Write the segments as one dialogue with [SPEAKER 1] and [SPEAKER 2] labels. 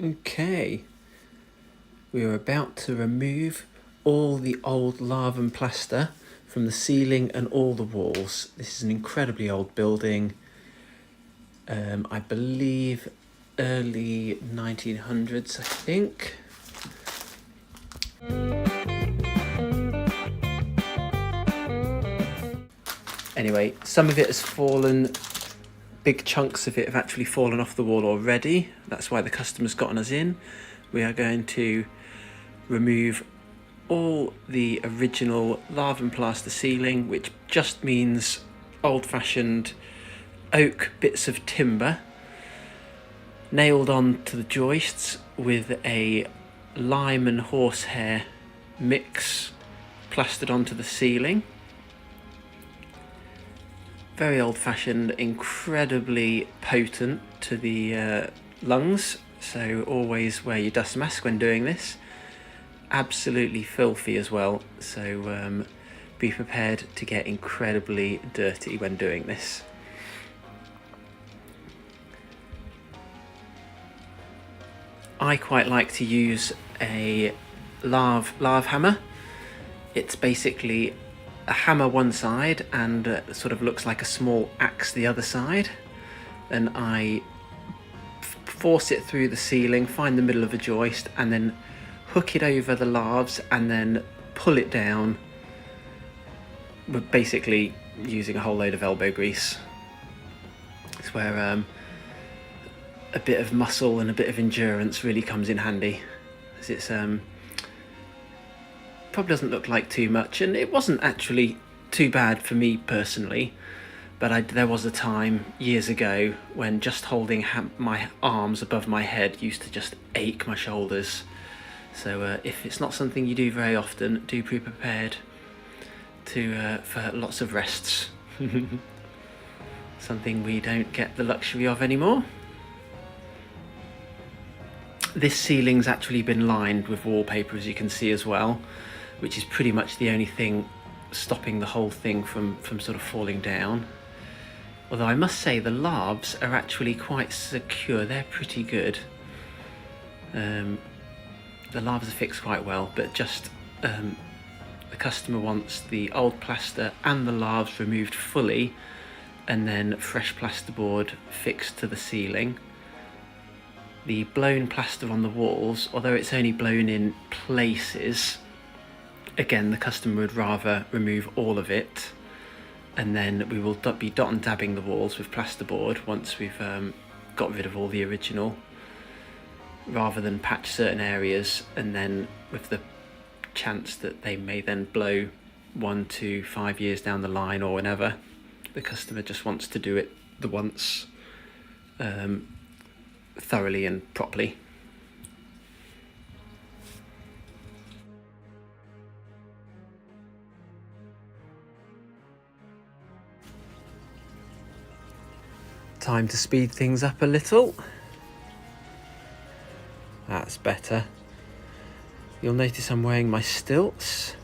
[SPEAKER 1] Okay, we are about to remove all the old lath and plaster from the ceiling and all the walls. This is an incredibly old building. I believe early 1900s, I think. Anyway, some of it has fallen. Big chunks of it have actually fallen off the wall already. That's why the customer's gotten us in. We are going to remove all the original lath and plaster ceiling, which just means old-fashioned oak bits of timber nailed on to the joists with a lime and horsehair mix plastered onto the ceiling. Very old-fashioned, incredibly potent to the lungs, so always wear your dust mask when doing this. Absolutely filthy as well, so be prepared to get incredibly dirty when doing this. I quite like to use a Lath hammer. It's basically a hammer one side and sort of looks like a small axe the other side, and I force it through the ceiling, find the middle of a joist, and then hook it over the laths and then pull it down. We're basically using a whole load of elbow grease. It's where a bit of muscle and a bit of endurance really comes in handy, as it's probably doesn't look like too much, and it wasn't actually too bad for me personally, but there was a time years ago when just holding my arms above my head used to just ache my shoulders. So if it's not something you do very often, do be prepared for lots of rests. Something we don't get the luxury of anymore. This ceiling's actually been lined with wallpaper, as you can see as well, which is pretty much the only thing stopping the whole thing from sort of falling down. Although I must say the laths are actually quite secure, they're pretty good. The laths are fixed quite well, but just the customer wants the old plaster and the laths removed fully, and then fresh plasterboard fixed to the ceiling. The blown plaster on the walls, although it's only blown in places, again, the customer would rather remove all of it, and then we will be dot and dabbing the walls with plasterboard once we've got rid of all the original, rather than patch certain areas and then with the chance that they may then blow 1 to 5 years down the line or whenever. The customer just wants to do it the once, thoroughly and properly. Time to speed things up a little. That's better. You'll notice I'm wearing my stilts.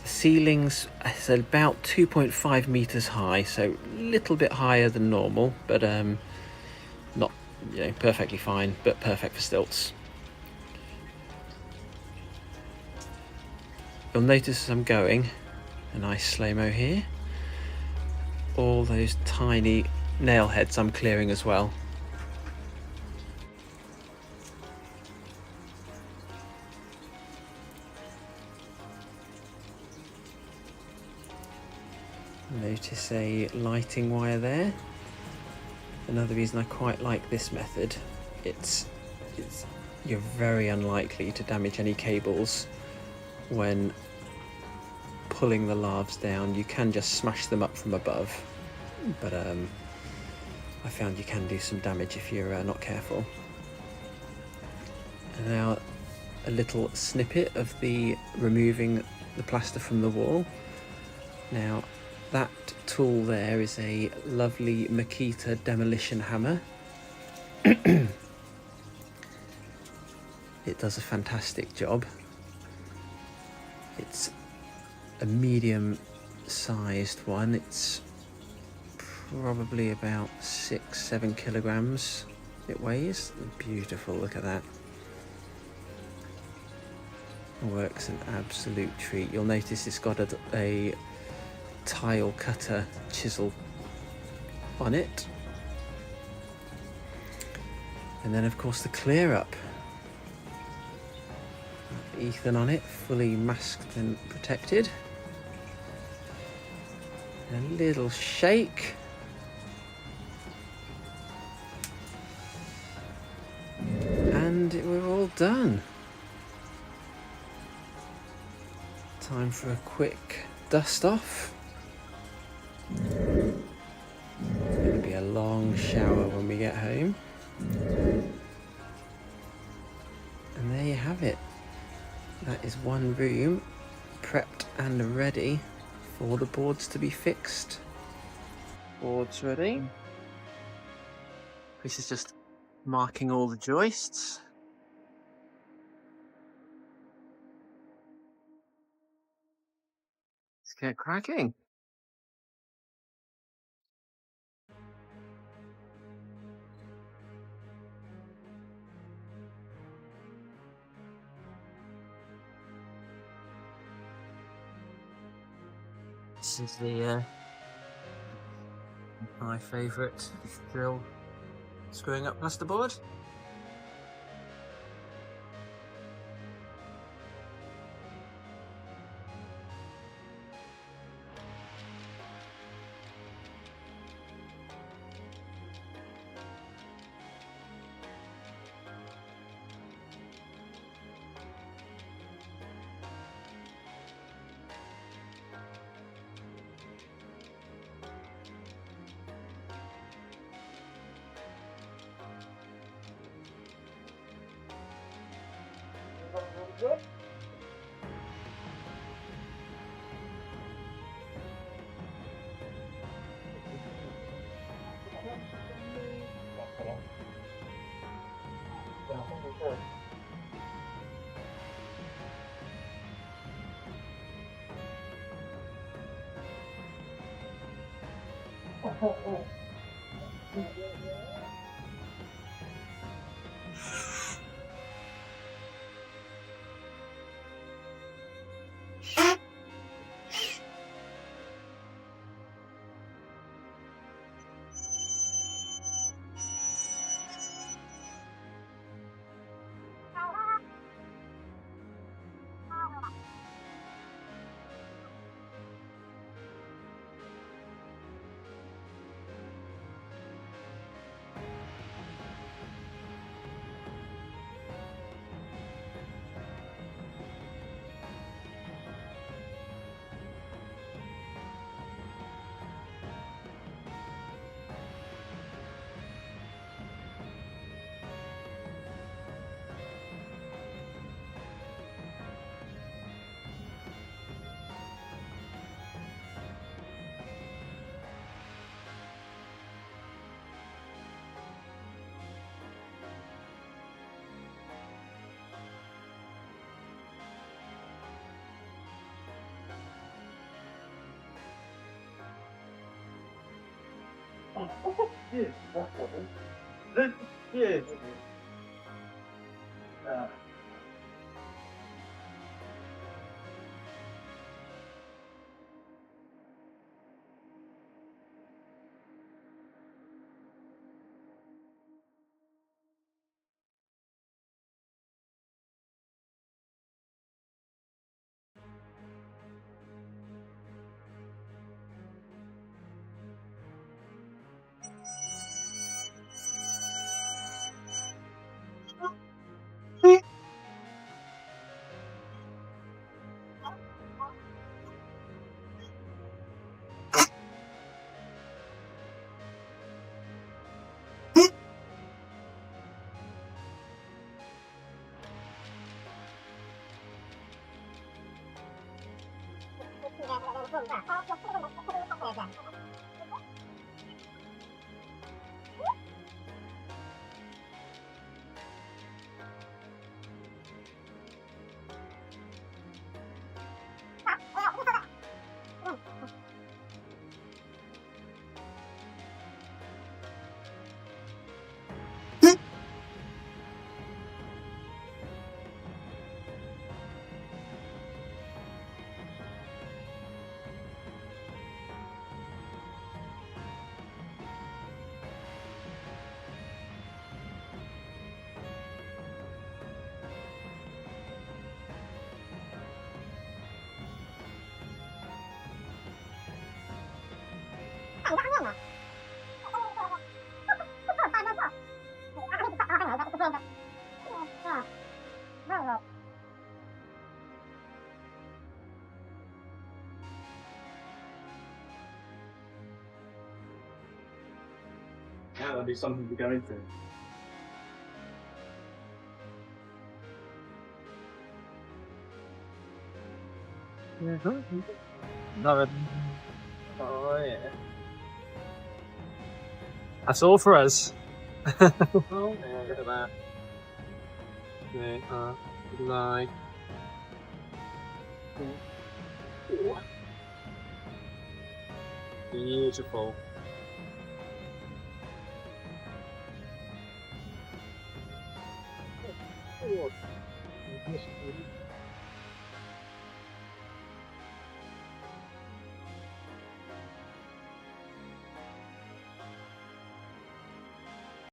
[SPEAKER 1] The ceiling's about 2.5 meters high, so a little bit higher than normal, but not, perfectly fine, but perfect for stilts. You'll notice as I'm going, a nice slow-mo here, all those tiny nail heads I'm clearing as well. Notice a lighting wire there. Another reason I quite like this method, you're very unlikely to damage any cables when pulling the laths down. You can just smash them up from above, but I found you can do some damage if you're not careful. And now a little snippet of the removing the plaster from the wall. Now that tool there is a lovely Makita Demolition hammer. It does a fantastic job. It's a medium sized one. It's probably about 6-7 kilograms it weighs. Beautiful, look at that. Works an absolute treat. You'll notice it's got a tile cutter chisel on it. And then of course the clear up. Ethan on it, fully masked and protected. A little shake. And we're all done. Time for a quick dust off. It's going to be a long shower when we get home. And there you have it. That is one room prepped and ready for the boards to be fixed. Boards ready. This is just marking all the joists. Let's get cracking. This is the my favourite drill screwing up plasterboard.
[SPEAKER 2] Yeah, that'd be something to go into. Love it. Oh yeah. That's all for us. Oh yeah, look at that. They are like beautiful.